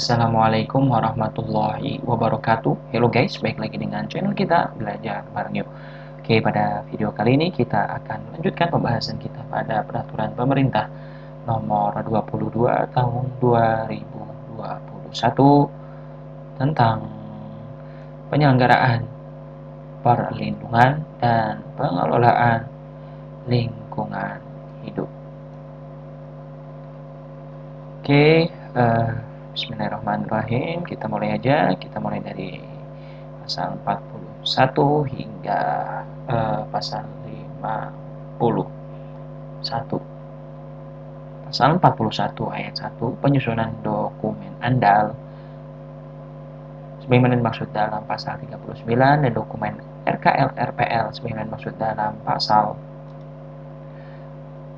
Assalamualaikum warahmatullahi wabarakatuh. Hello guys, baik lagi dengan channel kita Belajar Bareng Yuk. Oke, pada video kali ini kita akan melanjutkan pembahasan kita pada peraturan pemerintah nomor 22 tahun 2021 tentang penyelenggaraan perlindungan dan pengelolaan lingkungan hidup. Oke, bismillahirrahmanirrahim. Kita mulai aja. Kita mulai dari pasal 41 hingga pasal 51. Pasal 41 ayat 1, penyusunan dokumen andal sebagaimana dimaksud dalam pasal 39 dan dokumen RKL RPL sebagaimana dimaksud dalam pasal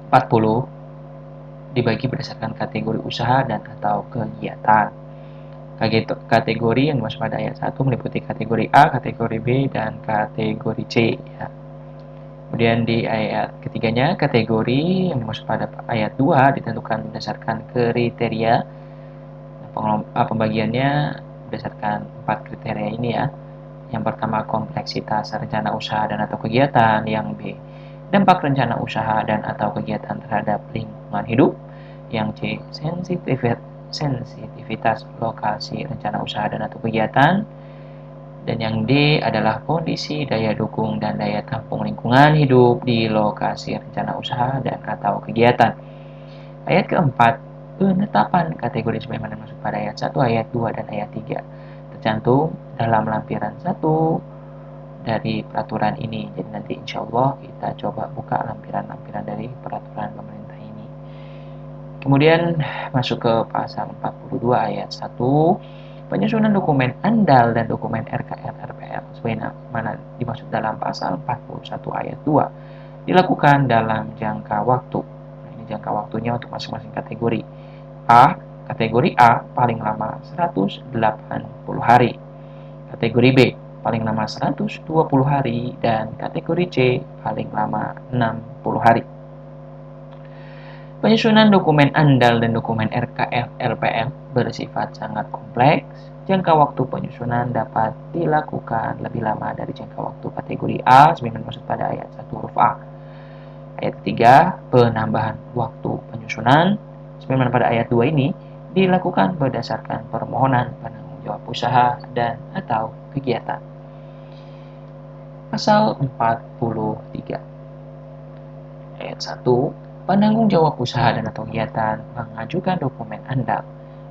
40 dibagi berdasarkan kategori usaha dan atau kegiatan. Kategori yang dimaksud pada ayat 1 meliputi kategori A, kategori B, dan kategori C. Ya. Kemudian di ayat ketiganya, kategori yang dimaksud pada ayat 2 ditentukan berdasarkan kriteria. Pembagiannya berdasarkan 4 kriteria ini ya. Yang pertama, kompleksitas rencana usaha dan atau kegiatan. Yang B, dampak rencana usaha dan atau kegiatan terhadap lingkungan hidup. Yang C, sensitivitas lokasi rencana usaha dan atau kegiatan. Dan yang D adalah kondisi daya dukung dan daya tampung lingkungan hidup di lokasi rencana usaha dan atau kegiatan. Ayat keempat, penetapan kategori sebagaimana dimaksud pada ayat 1, ayat 2, dan ayat 3 tercantum dalam lampiran 1 dari peraturan ini. Jadi nanti insya Allah kita coba buka lampiran-lampiran dari peraturan pemerintah ini. Kemudian masuk ke pasal 42 ayat 1, penyusunan dokumen andal dan dokumen RKL RPL sebagaimana dimaksud dalam pasal 41 ayat 2 dilakukan dalam jangka waktu. Nah, ini jangka waktunya untuk masing-masing kategori. Kategori A paling lama 180 hari. Kategori B paling lama 120 hari dan kategori C paling lama 60 hari. Penyusunan dokumen andal dan dokumen RKL RPL bersifat sangat kompleks. Jangka waktu penyusunan dapat dilakukan lebih lama dari jangka waktu kategori A sebagaimana dimaksud pada ayat 1 huruf A. Ayat ketiga, penambahan waktu penyusunan sebagaimana pada ayat 2 ini dilakukan berdasarkan permohonan penanggung jawab usaha dan atau kegiatan. Pasal 43 ayat 1, penanggung jawab usaha dan atau kegiatan mengajukan dokumen andal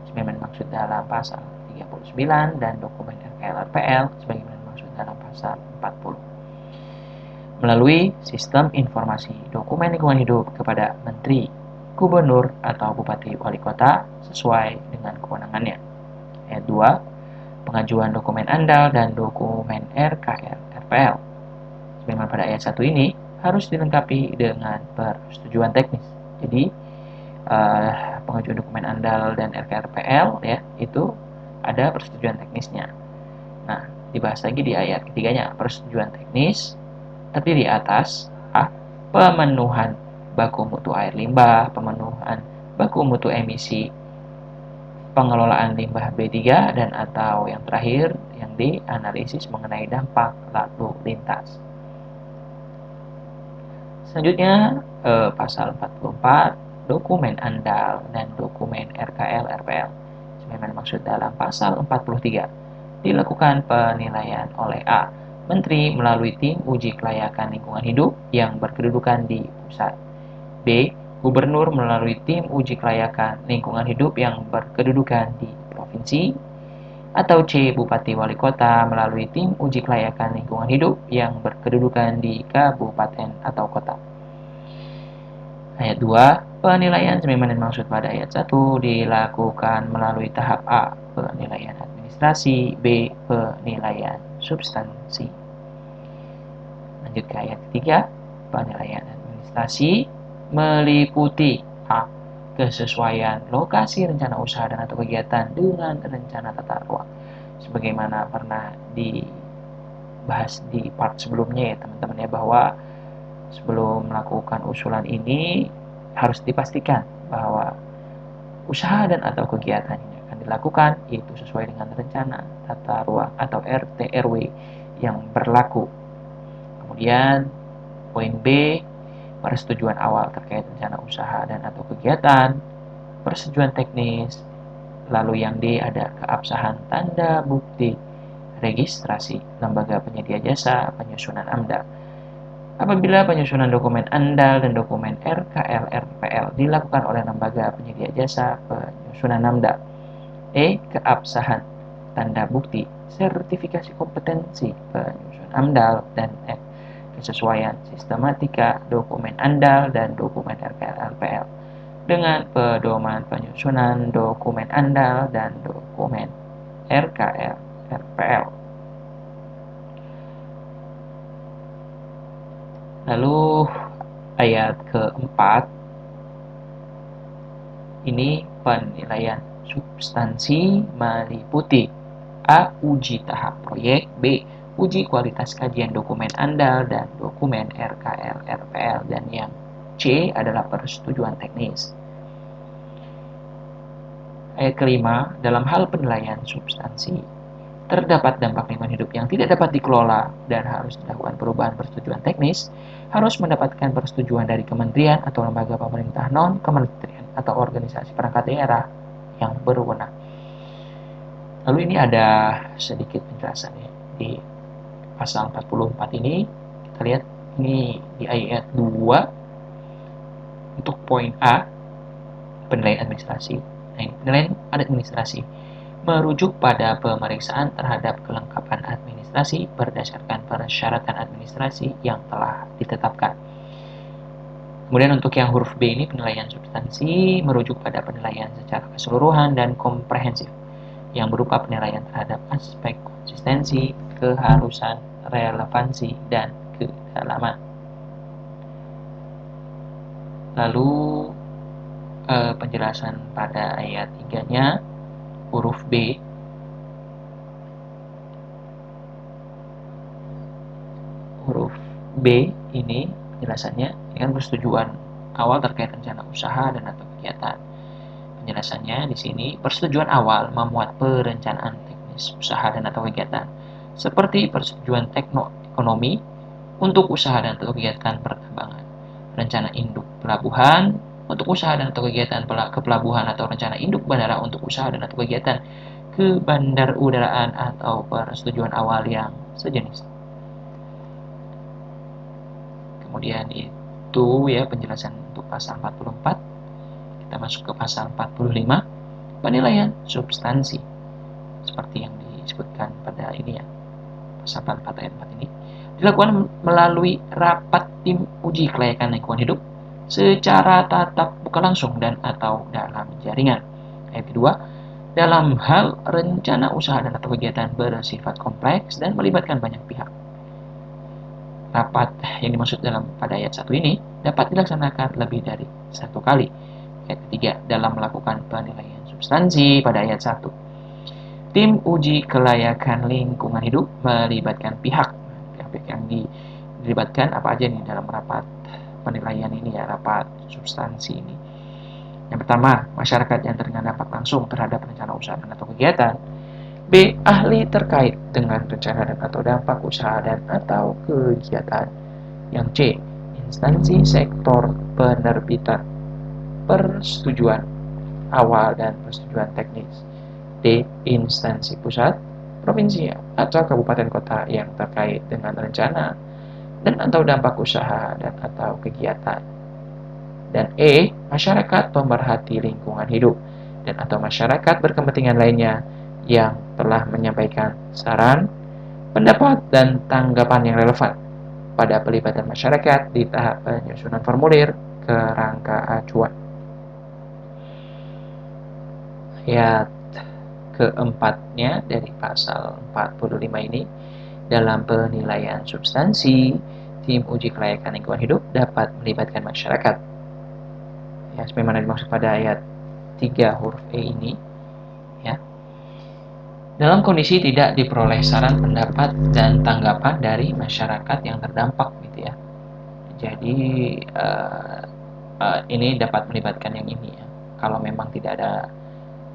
sebagaimana dimaksud dalam pasal 39 dan dokumen RKL RPL sebagaimana dimaksud dalam pasal 40 melalui sistem informasi dokumen lingkungan hidup kepada Menteri, Gubernur atau Bupati Wali Kota sesuai dengan kewenangannya. Ayat 2, pengajuan dokumen andal dan dokumen RKL RPL sebagaimana pada ayat 1 ini harus dilengkapi dengan persetujuan teknis. Jadi pengajuan dokumen andal dan RKRPL ya itu ada persetujuan teknisnya. Nah, dibahas lagi di ayat ketiganya, persetujuan teknis terdiri atas pemenuhan baku mutu air limbah, pemenuhan baku mutu emisi, pengelolaan limbah B3 dan atau yang terakhir yang D, analisis mengenai dampak lalu lintas. Selanjutnya pasal 44, dokumen andal dan dokumen RKL RPL sebagaimana dimaksud dalam pasal 43 dilakukan penilaian oleh A, Menteri melalui tim uji kelayakan lingkungan hidup yang berkedudukan di pusat. B, Gubernur melalui tim uji kelayakan lingkungan hidup yang berkedudukan di provinsi. Atau C, Bupati Wali Kota melalui tim uji kelayakan lingkungan hidup yang berkedudukan di kabupaten atau kota. Ayat 2, penilaian sebagaimana dimaksud pada ayat 1 dilakukan melalui tahap A, penilaian administrasi, B, penilaian substansi. Lanjut ke ayat 3, penilaian administrasi meliputi A, kesesuaian lokasi rencana usaha dan atau kegiatan dengan rencana tata ruang sebagaimana pernah dibahas di part sebelumnya ya teman-teman ya, bahwa sebelum melakukan usulan ini harus dipastikan bahwa usaha dan atau kegiatan yang akan dilakukan itu sesuai dengan rencana tata ruang atau RT RW yang berlaku. Kemudian poin B, persetujuan awal terkait rencana usaha dan atau kegiatan, persetujuan teknis, lalu yang D ada keabsahan tanda bukti registrasi lembaga penyedia jasa penyusunan AMDAL. Apabila penyusunan dokumen ANDAL dan dokumen RKL-RPL dilakukan oleh lembaga penyedia jasa penyusunan AMDAL. E. Keabsahan tanda bukti sertifikasi kompetensi penyusunan AMDAL. Dan F. Kesesuaian sistematika dokumen ANDAL dan dokumen RKL-RPL dengan pedoman penyusunan dokumen ANDAL dan dokumen RKL-RPL. Lalu ayat keempat, ini penilaian substansi meliputi A. Uji tahap proyek, B. Uji kualitas kajian dokumen ANDAL dan dokumen RKL-RPL, dan yang C adalah persetujuan teknis. Ayat kelima, dalam hal penilaian substansi, terdapat dampak lingkungan hidup yang tidak dapat dikelola dan harus dilakukan perubahan persetujuan teknis, harus mendapatkan persetujuan dari kementerian atau lembaga pemerintah non-kementerian atau organisasi perangkat daerah yang berwenang. Lalu ini ada sedikit penjelasan ya. Di pasal 44 ini, kita lihat ini di ayat 2 untuk poin A, penilaian administrasi. Nah, penilaian administrasi merujuk pada pemeriksaan terhadap kelengkapan administrasi berdasarkan persyaratan administrasi yang telah ditetapkan. Kemudian untuk yang huruf B ini, penilaian substansi merujuk pada penilaian secara keseluruhan dan komprehensif yang berupa penilaian terhadap aspek konsistensi, keharusan, relevansi, dan kedalaman. Lalu penjelasan pada ayat 3-nya, huruf B. Huruf B ini penjelasannya dengan persetujuan awal terkait rencana usaha dan atau kegiatan. Penjelasannya di sini, persetujuan awal memuat perencanaan teknis usaha dan atau kegiatan, seperti persetujuan tekno-ekonomi untuk usaha dan atau kegiatan pertambangan, rencana induk pelabuhan untuk usaha dan atau kegiatan kepelabuhan, atau rencana induk bandara untuk usaha dan atau kegiatan ke bandar udaraan, atau persetujuan awal yang sejenis. Kemudian itu ya penjelasan untuk pasal 44. Kita masuk ke pasal 45, penilaian substansi. Seperti yang disebutkan pada ini ya, pasal 44 ayat 4 ini dilakukan melalui rapat tim uji kelayakan lingkungan hidup secara tatap muka langsung dan atau dalam jaringan. Ayat kedua, dalam hal rencana usaha dan atau kegiatan bersifat kompleks dan melibatkan banyak pihak. Rapat yang dimaksud pada ayat 1 ini dapat dilaksanakan lebih dari satu kali. Ayat ketiga, dalam melakukan penilaian substansi pada ayat 1, tim uji kelayakan lingkungan hidup melibatkan pihak yang dilibatkan apa aja nih dalam rapat penilaian ini ya, rapat substansi ini. Yang pertama, masyarakat yang terkena dampak langsung terhadap rencana usaha dan atau kegiatan. B. Ahli terkait dengan rencana dan atau dampak usaha dan atau kegiatan. Yang C. Instansi sektor penerbitan persetujuan awal dan persetujuan teknis. D. Instansi pusat, provinsi, atau kabupaten kota yang terkait dengan rencana dan atau dampak usaha dan atau kegiatan. Dan E. Masyarakat pemerhati lingkungan hidup dan atau masyarakat berkepentingan lainnya yang telah menyampaikan saran, pendapat, dan tanggapan yang relevan pada pelibatan masyarakat di tahap penyusunan formulir kerangka acuan. Ayat keempatnya dari pasal 45 ini, dalam penilaian substansi, tim uji kelayakan lingkungan hidup dapat melibatkan masyarakat. Ya, sebagaimana dimaksud pada ayat 3 huruf E ini, ya. Dalam kondisi tidak diperoleh saran, pendapat, dan tanggapan dari masyarakat yang terdampak, gitu ya. Jadi ini dapat melibatkan yang ini ya. Kalau memang tidak ada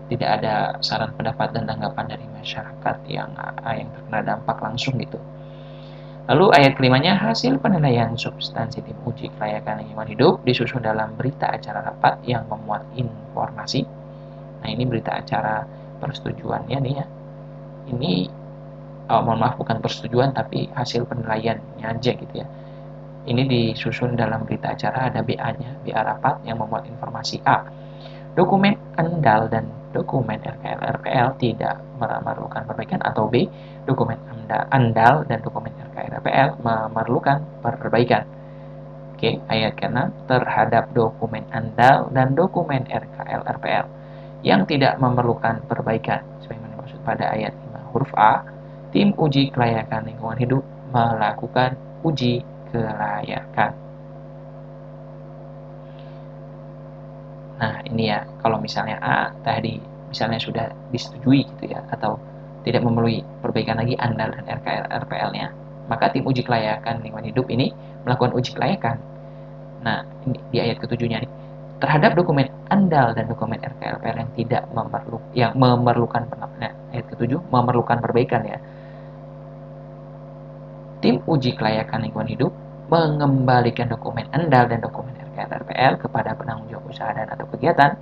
tidak ada saran pendapat dan tanggapan dari masyarakat yang terkena dampak langsung gitu. Lalu ayat kelimanya, hasil penilaian substansi tim uji kelayakan lingkungan hidup disusun dalam berita acara rapat yang memuat informasi. Nah, ini berita acara persetujuannya nih ya. Ini mohon maaf, bukan persetujuan tapi hasil penilaiannya aja gitu ya. Ini disusun dalam berita acara, ada BA-nya, BA rapat yang memuat informasi A. Dokumen andal dan dokumen RKL RPL tidak memerlukan perbaikan, atau B. Dokumen andal dan dokumen RKL RPL memerlukan perbaikan. Oke, ayat ke-6, terhadap dokumen andal dan dokumen RKL RPL yang tidak memerlukan perbaikan sebagaimana dimaksud pada ayat 5 huruf A, tim uji kelayakan lingkungan hidup melakukan uji kelayakan. Nah, ini ya, kalau misalnya A tadi misalnya sudah disetujui gitu ya, atau tidak memerlukan perbaikan lagi andal dan RKL RPL-nya, maka tim uji kelayakan lingkungan hidup ini melakukan uji kelayakan. Nah, ini di ayat ketujuhnya nih, terhadap dokumen andal dan dokumen RKL RPL yang memerlukan ayat ketujuh memerlukan perbaikan ya. Tim uji kelayakan lingkungan hidup mengembalikan dokumen andal dan dokumen RKL RPL kepada penanggung jawab usaha dan atau kegiatan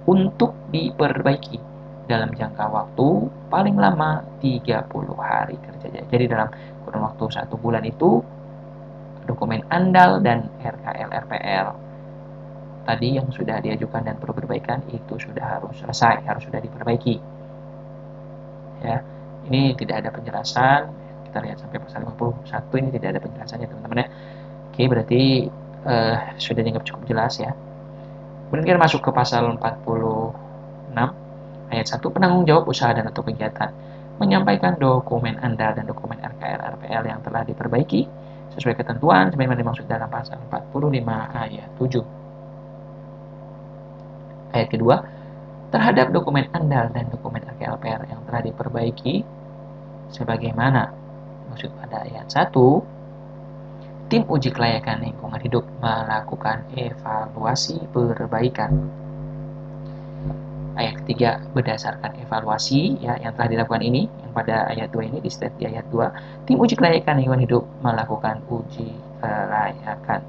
untuk diperbaiki dalam jangka waktu paling lama 30 hari kerja. Jadi dalam kurun waktu 1 bulan itu dokumen andal dan RKL RPL tadi yang sudah diajukan dan perlu perbaikan itu sudah harus selesai, harus sudah diperbaiki. Ya, ini tidak ada penjelasan. Kita lihat sampai pasal 51 ini tidak ada penjelasannya teman-teman ya. Oke, berarti sudah dianggap cukup jelas ya. Kemudian kita masuk ke pasal 46 ayat 1, penanggung jawab usaha dan atau kegiatan menyampaikan dokumen andal dan dokumen RKL RPL yang telah diperbaiki sesuai ketentuan sebagaimana dimaksud dalam pasal 45 ayat 7. Ayat kedua, terhadap dokumen andal dan dokumen RKL RPL yang telah diperbaiki sebagaimana maksud pada ayat 1, tim uji kelayakan lingkungan hidup melakukan evaluasi perbaikan. Ayat ketiga, berdasarkan evaluasi ya yang telah dilakukan ini, yang pada ayat 2 ini, di state di ayat 2, tim uji kelayakan lingkungan hidup melakukan uji kelayakan.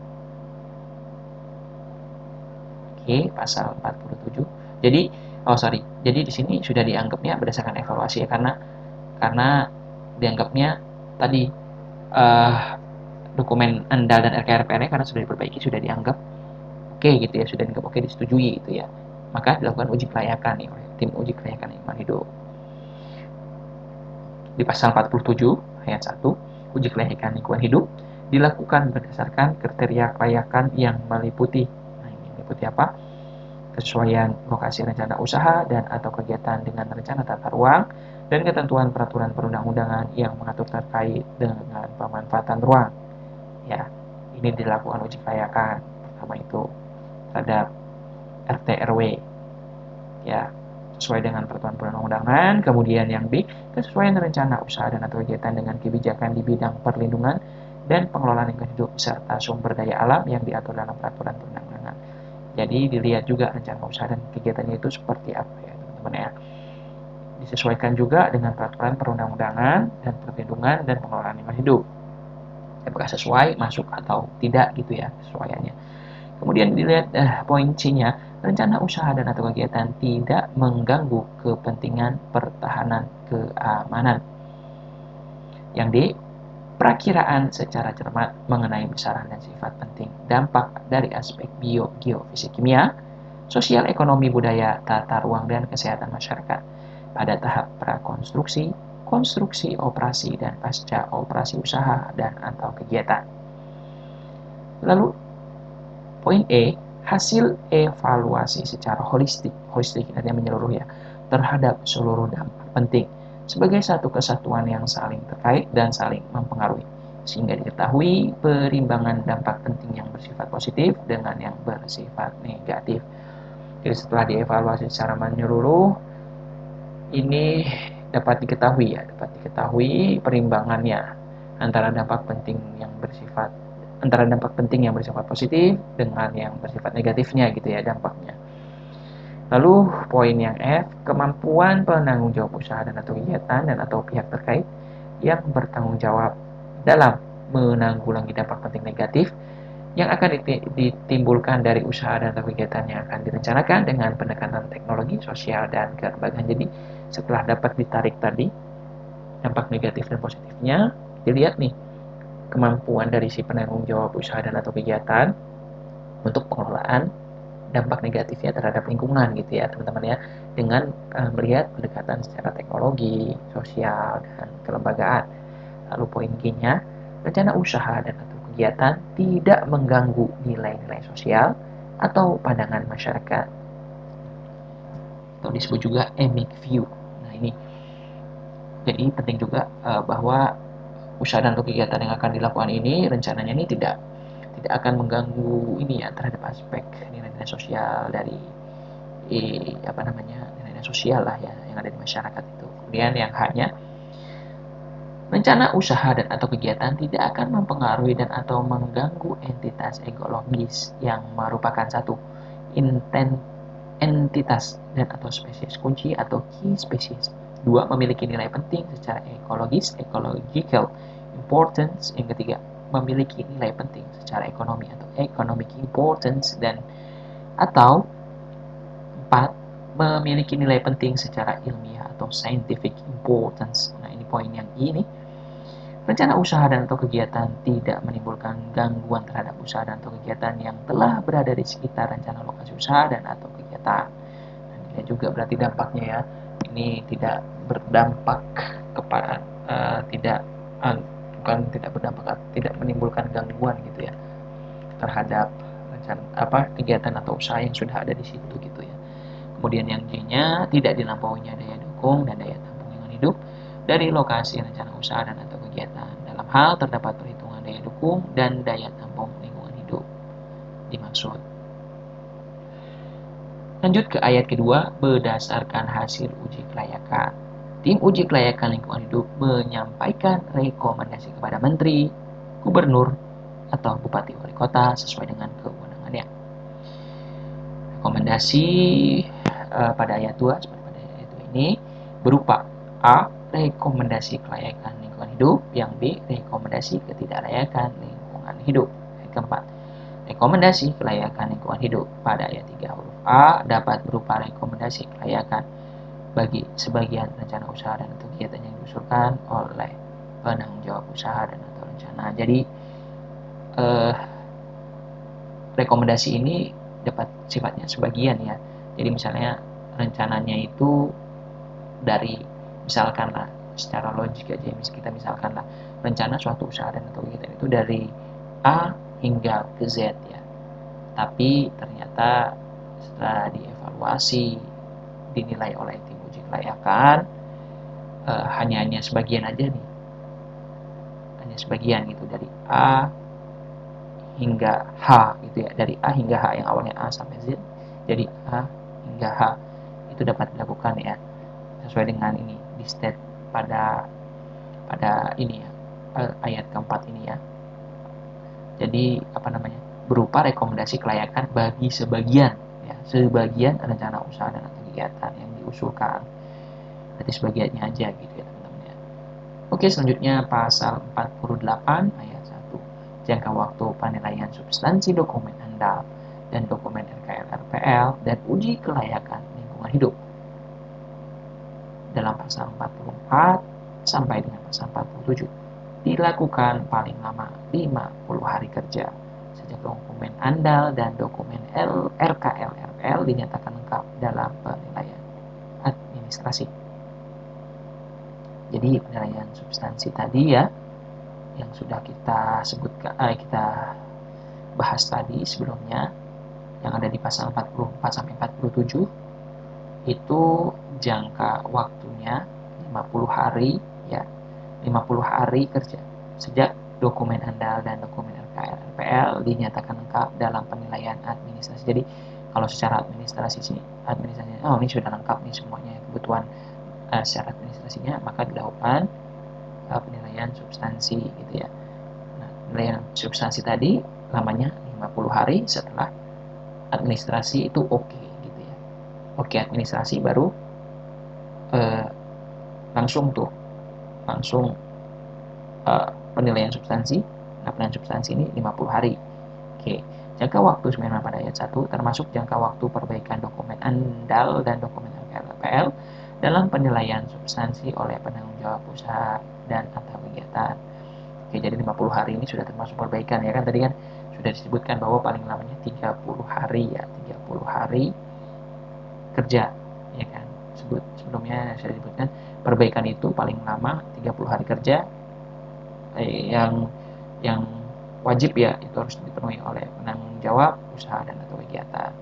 Oke, pasal 47. Jadi di sini sudah dianggapnya berdasarkan evaluasi ya, karena dianggapnya tadi dokumen andal dan RKRPN karena sudah diperbaiki, sudah dianggap oke gitu ya, sudah dianggap oke, disetujui gitu ya. Maka dilakukan uji kelayakan nih oleh tim uji kelayakan lingkungan hidup. Di pasal 47 ayat 1, uji kelayakan lingkungan hidup dilakukan berdasarkan kriteria kelayakan yang meliputi. Nah, ini meliputi apa? Kesesuaian lokasi rencana usaha dan atau kegiatan dengan rencana tata ruang dan ketentuan peraturan perundang-undangan yang mengatur terkait dengan pemanfaatan ruang. Ya, ini dilakukan uji kelayakan. Pertama itu terhadap RT RW. Ya, sesuai dengan peraturan perundang-undangan. Kemudian yang B, kesesuaian rencana usaha dan atau kegiatan dengan kebijakan di bidang perlindungan dan pengelolaan lingkungan hidup serta sumber daya alam yang diatur dalam peraturan perundang-undangan. Jadi dilihat juga rencana usaha dan kegiatannya itu seperti apa ya teman-teman ya. Disesuaikan juga dengan peraturan perundang-undangan dan perlindungan dan pengelolaan lingkungan hidup. Apakah sesuai, masuk atau tidak gitu ya kesesuaiannya. Kemudian dilihat poin C-nya, rencana usaha dan atau kegiatan tidak mengganggu kepentingan pertahanan keamanan. Yang D, perakiraan secara cermat mengenai besaran dan sifat penting dampak dari aspek geofisik kimia, sosial ekonomi budaya, tata ruang dan kesehatan masyarakat pada tahap prakonstruksi, konstruksi operasi dan pasca operasi usaha dan atau kegiatan. Lalu poin E, hasil evaluasi secara holistik artinya menyeluruh ya, terhadap seluruh dampak penting sebagai satu kesatuan yang saling terkait dan saling mempengaruhi, sehingga diketahui perimbangan dampak penting yang bersifat positif dengan yang bersifat negatif. Jadi setelah dievaluasi secara menyeluruh, ini dapat diketahui perimbangannya antara dampak penting yang bersifat positif dengan yang bersifat negatifnya gitu ya dampaknya. Lalu poin yang F, kemampuan penanggung jawab usaha dan atau kegiatan dan atau pihak terkait yang bertanggung jawab dalam menanggulangi dampak penting negatif yang akan ditimbulkan dari usaha dan atau kegiatan yang akan direncanakan dengan pendekatan teknologi, sosial, dan kelembagaan. Jadi setelah dapat ditarik tadi dampak negatif dan positifnya, dilihat nih kemampuan dari si penanggung jawab usaha dan atau kegiatan untuk pengelolaan dampak negatifnya terhadap lingkungan gitu ya teman-teman ya, dengan melihat pendekatan secara teknologi, sosial, dan kelembagaan. Lalu poin G-nya, rencana usaha dan atau kegiatan tidak mengganggu nilai-nilai sosial atau pandangan masyarakat, atau disebut juga emic view. Nah ini jadi penting juga bahwa usaha dan atau kegiatan yang akan dilakukan ini rencananya ini tidak akan mengganggu ini ya terhadap aspek nilai-nilai sosial dari nilai-nilai sosial lah ya yang ada di masyarakat itu. Kemudian yang hanya rencana usaha dan atau kegiatan tidak akan mempengaruhi dan atau mengganggu entitas ekologis yang merupakan satu entitas dan atau spesies kunci atau key species. Dua, memiliki nilai penting secara ekologis, ecological importance. Yang ketiga, memiliki nilai penting secara ekonomi atau economic importance. Dan atau empat, memiliki nilai penting secara ilmiah atau scientific importance. Nah ini poin yang ini. Rencana usaha dan atau kegiatan tidak menimbulkan gangguan terhadap usaha dan atau kegiatan yang telah berada di sekitar rencana lokasi usaha dan atau kegiatan. Dan ini juga berarti dampaknya ya, ini tidak berdampak kepada tidak bukan tidak berdampak, tidak menimbulkan gangguan gitu ya terhadap rencana kegiatan atau usaha yang sudah ada di situ gitu ya. Kemudian yang J-nya, tidak dilampauinya daya dukung dan daya tampung lingkungan hidup dari lokasi rencana usaha dan atau kegiatan. Dalam hal terdapat perhitungan daya dukung dan daya tampung lingkungan hidup dimaksud. Lanjut ke ayat kedua, berdasarkan hasil uji kelayakan. Tim uji kelayakan lingkungan hidup menyampaikan rekomendasi kepada menteri, gubernur, atau bupati wali kota sesuai dengan kewenangannya. Rekomendasi pada ayat 2 seperti pada ayat 2 ini berupa A. Rekomendasi kelayakan lingkungan hidup, yang B. Rekomendasi ketidaklayakan lingkungan hidup. Ayat keempat, rekomendasi kelayakan lingkungan hidup pada ayat 3 huruf A dapat berupa rekomendasi kelayakan bagi sebagian rencana usaha dan kegiatan yang diusulkan oleh penanggung jawab usaha dan atau rencana. Jadi rekomendasi ini dapat sifatnya sebagian ya. Jadi misalnya rencananya itu dari misalkanlah secara logik aja kita misalkanlah rencana suatu usaha dan atau kegiatan itu dari A hingga ke Z ya. Tapi ternyata setelah dievaluasi dinilai oleh tim uji kelayakan hanya sebagian aja nih. Hanya sebagian gitu dari A hingga H gitu ya, dari A hingga H yang awalnya A sampai Z jadi A hingga H itu dapat dilakukan ya sesuai dengan ini di state pada ini ya ayat keempat ini ya. Jadi berupa rekomendasi kelayakan bagi sebagian ya, sebagian rencana usaha dan kegiatan yang diusulkan. Berarti sebagiannya aja gitu ya teman-teman ya. Oke, selanjutnya pasal 48 ayat 1. Jangka waktu penilaian substansi dokumen andal dan dokumen RKL RPL dan uji kelayakan lingkungan hidup. Dalam pasal 44 sampai dengan pasal 47 dilakukan paling lama 50 hari kerja sejak dokumen andal dan dokumen RKL RPL dinyatakan lengkap dalam penilaian administrasi. Jadi penilaian substansi tadi ya yang sudah kita sebutkan kita bahas tadi sebelumnya yang ada di pasal 44 sampai 47 itu jangka waktunya 50 hari ya, 50 hari kerja sejak dokumen andal dan dokumen RKL RPL dinyatakan lengkap dalam penilaian administrasi. Jadi kalau secara administrasi ini sudah lengkap nih semuanya kebutuhan secara administrasinya, maka dilakukan penilaian substansi gitu ya. Nah, penilaian substansi tadi lamanya 50 hari setelah administrasi itu oke gitu ya. Oke, administrasi baru langsung penilaian substansi. Nah, penilaian substansi ini 50 hari. Oke, jangka waktu sebagaimana pada ayat 1 termasuk jangka waktu perbaikan dokumen andal dan dokumen LPL dalam penilaian substansi oleh penanggung jawab usaha dan atau kegiatan. Oke, jadi 50 hari ini sudah termasuk perbaikan ya kan, tadi kan sudah disebutkan bahwa paling lamanya 30 hari ya, 30 hari kerja ya kan. Sebelumnya saya disebutkan perbaikan itu paling lama 30 hari kerja, yang wajib ya itu harus dipenuhi oleh penanggung jawab usaha dan atau kegiatan.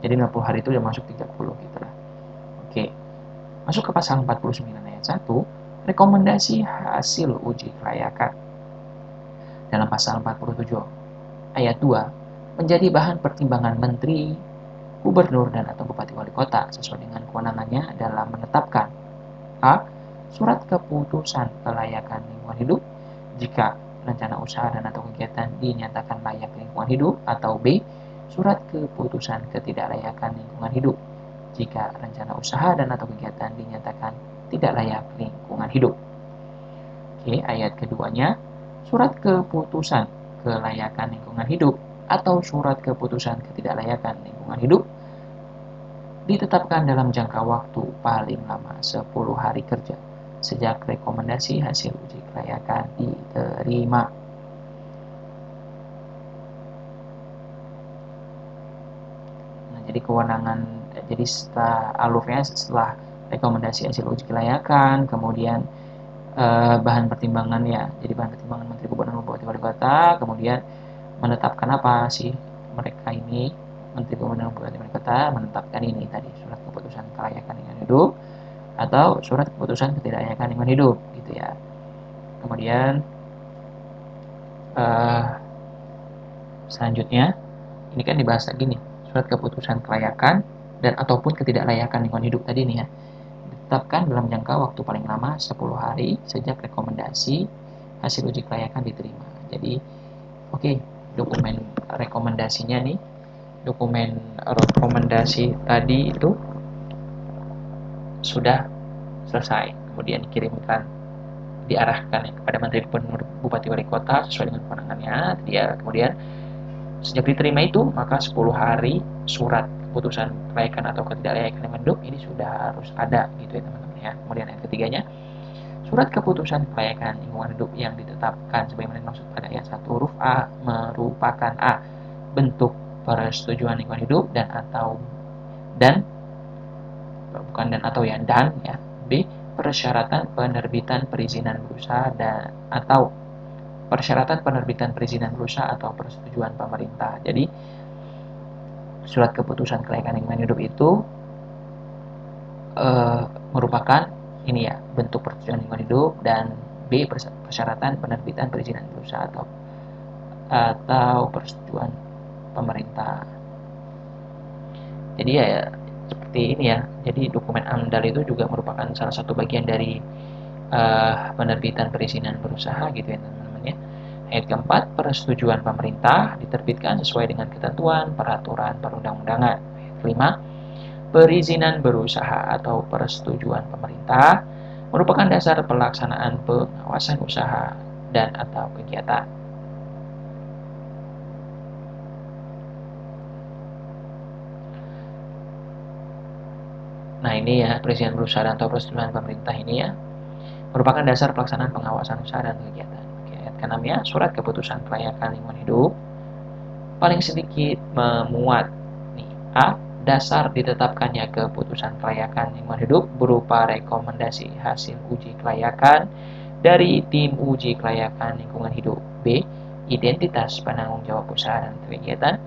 Jadi 60 hari itu udah masuk 30 gitu lah. Oke. Masuk ke pasal 49 ayat 1, rekomendasi hasil uji kelayakan. Dalam pasal 47 ayat 2 menjadi bahan pertimbangan menteri, gubernur dan atau bupati wali kota sesuai dengan kewenangannya dalam menetapkan a. Surat keputusan kelayakan lingkungan hidup jika rencana usaha dan atau kegiatan dinyatakan layak lingkungan hidup, atau b. Surat keputusan ketidaklayakan lingkungan hidup jika rencana usaha dan atau kegiatan dinyatakan tidak layak lingkungan hidup. Oke, ayat keduanya, surat keputusan kelayakan lingkungan hidup atau surat keputusan ketidaklayakan lingkungan hidup ditetapkan dalam jangka waktu paling lama 10 hari kerja sejak rekomendasi hasil uji kelayakan diterima. Nah, jadi kewenangan, jadi setelah alurnya, setelah rekomendasi hasil uji kelayakan, kemudian bahan pertimbangan ya, jadi bahan pertimbangan menteri, gubernur, bupati, wali kota, kemudian menetapkan apa sih mereka ini, menteri, gubernur, bupati, wali kota menetapkan ini tadi, surat keputusan kelayakan lingkungan hidup atau surat keputusan ketidaklayakan lingkungan hidup gitu ya. Kemudian selanjutnya ini kan dibahas lagi nih, surat keputusan kelayakan dan ataupun ketidaklayakan lingkungan hidup tadi nih ya, ditetapkan dalam jangka waktu paling lama 10 hari sejak rekomendasi hasil uji kelayakan diterima. Jadi oke, dokumen rekomendasinya nih, dokumen rekomendasi tadi itu sudah selesai, kemudian dikirimkan, diarahkan ya, kepada menteri, gubernur, bupati, wali kota sesuai dengan kewenangannya. Dia kemudian sejak diterima itu maka 10 hari surat keputusan kelayakan atau ketidaklayakan lingkungan hidup ini sudah harus ada gitu ya teman-teman ya. Kemudian yang ketiganya, surat keputusan kelayakan lingkungan hidup yang ditetapkan sebagaimana dimaksud pada ayat 1 huruf A merupakan a. bentuk persetujuan lingkungan hidup dan bukan dan atau ya, dan ya, b. persyaratan penerbitan perizinan berusaha dan atau persyaratan penerbitan perizinan berusaha atau persetujuan pemerintah. Jadi surat keputusan kelayakan lingkungan hidup itu merupakan ini ya, bentuk persetujuan lingkungan hidup, dan b. persyaratan penerbitan perizinan berusaha atau persetujuan pemerintah. Jadi ya seperti ini ya. Jadi dokumen AMDAL itu juga merupakan salah satu bagian dari penerbitan perizinan berusaha gitu ya teman-teman ya. Ayat keempat, persetujuan pemerintah diterbitkan sesuai dengan ketentuan peraturan perundang-undangan. Ayat kelima, perizinan berusaha atau persetujuan pemerintah merupakan dasar pelaksanaan pengawasan usaha dan atau kegiatan. Nah ini ya, perizinan berusaha dan atau persetujuan pemerintah ini ya merupakan dasar pelaksanaan pengawasan usaha dan kegiatan. Oke, ayat ke-6 ya, surat keputusan kelayakan lingkungan hidup paling sedikit memuat nih, a. dasar ditetapkannya keputusan kelayakan lingkungan hidup berupa rekomendasi hasil uji kelayakan dari tim uji kelayakan lingkungan hidup. B. Identitas penanggung jawab usaha dan kegiatan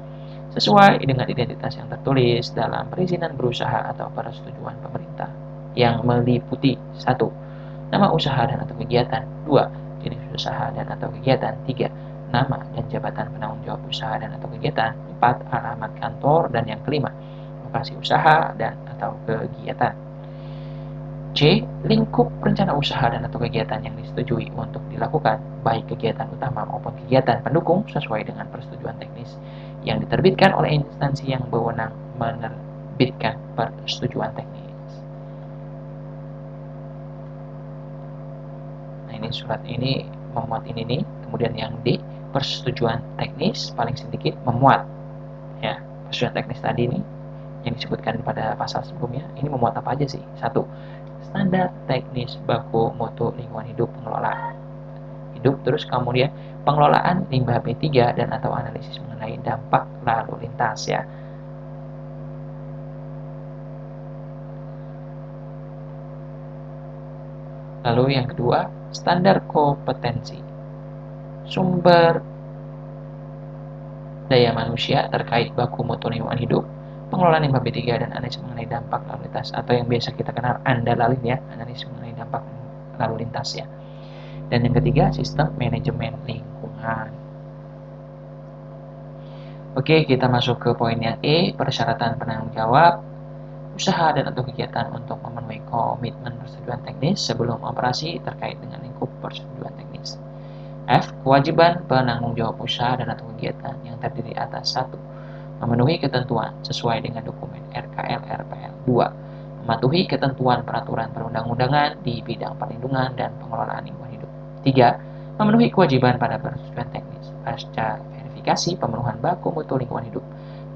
sesuai dengan identitas yang tertulis dalam perizinan berusaha atau persetujuan pemerintah yang meliputi 1. Nama usaha dan atau kegiatan. 2. Jenis usaha dan atau kegiatan. 3. Nama dan jabatan penanggung jawab usaha dan atau kegiatan. 4. Alamat kantor. Dan yang kelima, lokasi usaha dan atau kegiatan. C. Lingkup rencana usaha dan atau kegiatan yang disetujui untuk dilakukan, baik kegiatan utama maupun kegiatan pendukung sesuai dengan persetujuan teknis yang diterbitkan oleh instansi yang berwenang diterbitkan persetujuan teknis. Nah, ini surat ini memuat ini nih, kemudian yang D, persetujuan teknis paling sedikit memuat ya. Persetujuan teknis tadi ini yang disebutkan pada pasal sebelumnya, ini memuat apa aja sih? 1. Standar teknis baku mutu lingkungan hidup pengelolaan hidup, terus kemudian pengelolaan limbah B3 dan atau analisis mengenai dampak lalu lintas ya. Lalu yang kedua, standar kompetensi sumber daya manusia terkait baku mutu lingkungan hidup, pengelolaan limbah B3 dan analisis mengenai dampak lalu lintas atau yang biasa kita kenal ANDALIN ya, analisis mengenai dampak lalu lintas ya. Dan yang ketiga, sistem manajemen lingkungan. Oke, kita masuk ke poin yang E, persyaratan penanggung jawab usaha dan atau kegiatan untuk memenuhi komitmen persetujuan teknis sebelum operasi terkait dengan lingkup persetujuan teknis. F. Kewajiban penanggung jawab usaha dan atau kegiatan yang terdiri atas 1. Memenuhi ketentuan sesuai dengan dokumen RKL RPL. 2. Mematuhi ketentuan peraturan perundang-undangan di bidang perlindungan dan pengelolaan lingkungan hidup. 3. Memenuhi kewajiban pada persetujuan teknis pasca verifikasi pemenuhan baku mutu lingkungan hidup,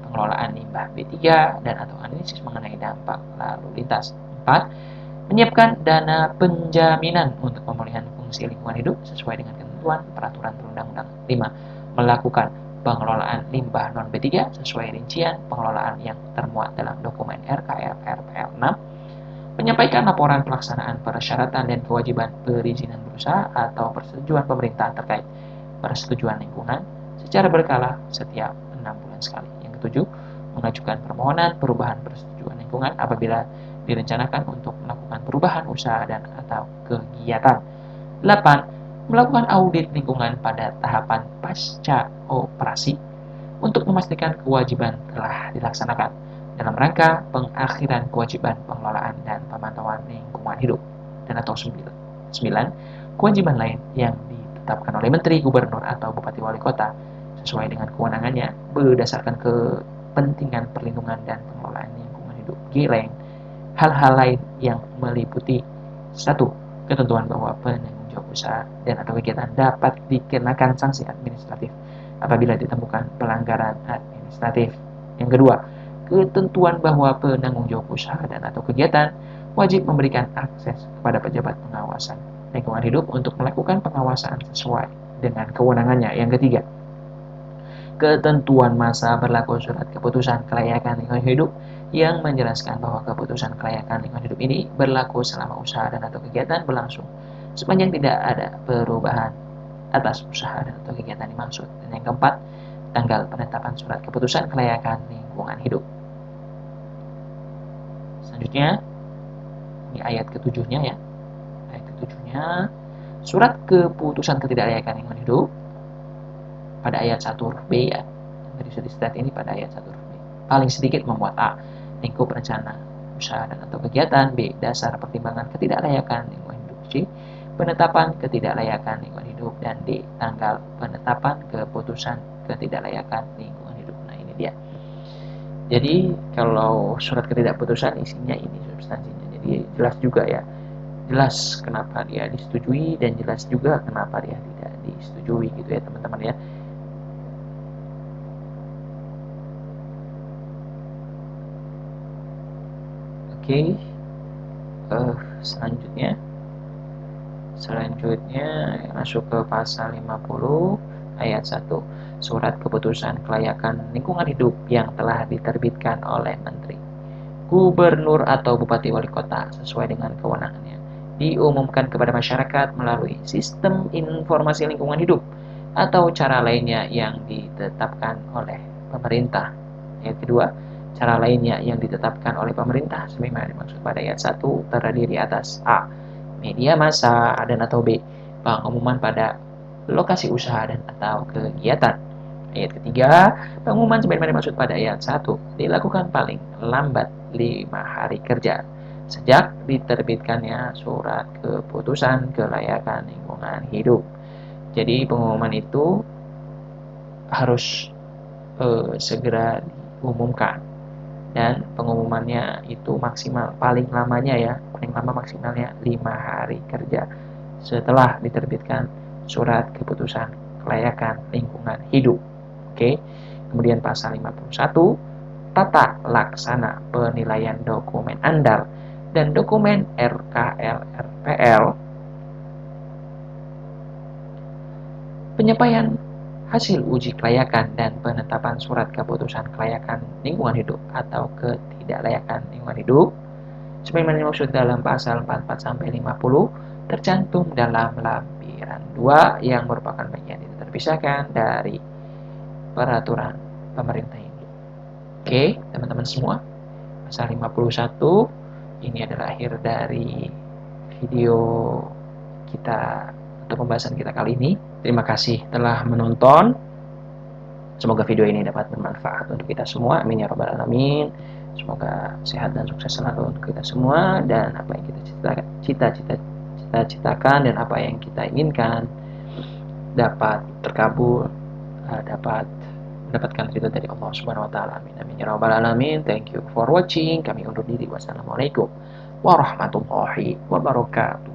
pengelolaan limbah B3 dan atau analisis mengenai dampak lalu lintas. 4. Menyiapkan dana penjaminan untuk pemulihan fungsi lingkungan hidup sesuai dengan ketentuan peraturan perundang-undangan. 5. Melakukan pengelolaan limbah non B3 sesuai rincian pengelolaan yang termuat dalam dokumen RKL RPL. 6. Menyampaikan laporan pelaksanaan persyaratan dan kewajiban perizinan berusaha atau persetujuan pemerintah terkait persetujuan lingkungan secara berkala setiap 6 bulan sekali. Yang ketujuh, mengajukan permohonan perubahan persetujuan lingkungan apabila direncanakan untuk melakukan perubahan usaha dan atau kegiatan. 8. Melakukan audit lingkungan pada tahapan pasca operasi untuk memastikan kewajiban telah dilaksanakan dalam rangka pengakhiran kewajiban pengelolaan dan pemantauan lingkungan hidup. Dan atau 9. Kewajiban lain yang ditetapkan oleh Menteri, Gubernur, atau Bupati Wali Kota sesuai dengan kewenangannya berdasarkan kepentingan perlindungan dan pengelolaan lingkungan hidup. G. Lain hal-hal lain yang meliputi 1. Ketentuan bahwa penanggung jawab usaha dan atau kegiatan dapat dikenakan sanksi administratif apabila ditemukan pelanggaran administratif. Yang kedua, ketentuan bahwa penanggung jawab usaha dan atau kegiatan wajib memberikan akses kepada pejabat pengawasan lingkungan hidup untuk melakukan pengawasan sesuai dengan kewenangannya. Yang ketiga, ketentuan masa berlaku surat keputusan kelayakan lingkungan hidup yang menjelaskan bahwa keputusan kelayakan lingkungan hidup ini berlaku selama usaha dan atau kegiatan berlangsung sepanjang tidak ada perubahan atas usaha dan atau kegiatan dimaksud. Dan yang keempat, tanggal penetapan surat keputusan kelayakan lingkungan hidup. Selanjutnya, ini ayat ketujuhnya ya. Ayat ketujuhnya, surat keputusan ketidaklayakan lingkungan hidup pada ayat 1 huruf B ya. Dari stat ini pada ayat 1 huruf B. Paling sedikit memuat A. Lingkup rencana usaha dan atau kegiatan. B. Dasar pertimbangan ketidaklayakan lingkungan hidup. C. Penetapan ketidaklayakan lingkungan hidup. Dan D. Tanggal penetapan keputusan ketidaklayakan lingkungan hidup. Nah ini dia. Jadi kalau surat ketidakputusan isinya ini substansinya. Jadi jelas juga ya. Jelas kenapa dia disetujui dan jelas juga kenapa dia tidak disetujui gitu ya teman-teman ya. Oke, selanjutnya masuk ke pasal 50 ayat 1. Surat keputusan kelayakan lingkungan hidup yang telah diterbitkan oleh Menteri, Gubernur atau Bupati Wali Kota sesuai dengan kewenangannya diumumkan kepada masyarakat melalui sistem informasi lingkungan hidup atau cara lainnya yang ditetapkan oleh pemerintah. Ayat kedua, cara lainnya yang ditetapkan oleh pemerintah sebagaimana dimaksud pada ayat 1 terdiri atas A. Media massa dan atau B. Pengumuman pada lokasi usaha dan atau kegiatan. Ayat ketiga, pengumuman sebagaimana dimaksud pada ayat 1 dilakukan paling lambat 5 hari kerja sejak diterbitkannya surat keputusan kelayakan lingkungan hidup. Jadi pengumuman itu harus segera diumumkan dan pengumumannya itu maksimal paling lamanya ya, paling lama maksimalnya 5 hari kerja setelah diterbitkan surat keputusan kelayakan lingkungan hidup. Oke. Kemudian pasal 51, tata laksana penilaian dokumen andal dan dokumen RKL-RPL. Penyampaian hasil uji kelayakan dan penetapan surat keputusan kelayakan lingkungan hidup atau ketidaklayakan lingkungan hidup sebagaimana dimaksud dalam pasal 44 sampai 50 tercantum dalam lampiran 2 yang merupakan bagian tidak terpisahkan dari peraturan pemerintah ini. Oke, teman-teman semua, pasal 51 ini adalah akhir dari video kita atau pembahasan kita kali ini. Terima kasih telah menonton. Semoga video ini dapat bermanfaat untuk kita semua. Amin ya rabbal alamin. Semoga sehat dan sukses selalu untuk kita semua, dan apa yang kita cita-citakan dan apa yang kita inginkan dapat terkabul, dapat mendapatkan ridho dari Allah Subhanahu wa taala. Amin amin ya rabbal alamin. Thank you for watching. Kami undur diri. Wassalamualaikum warahmatullahi wabarakatuh.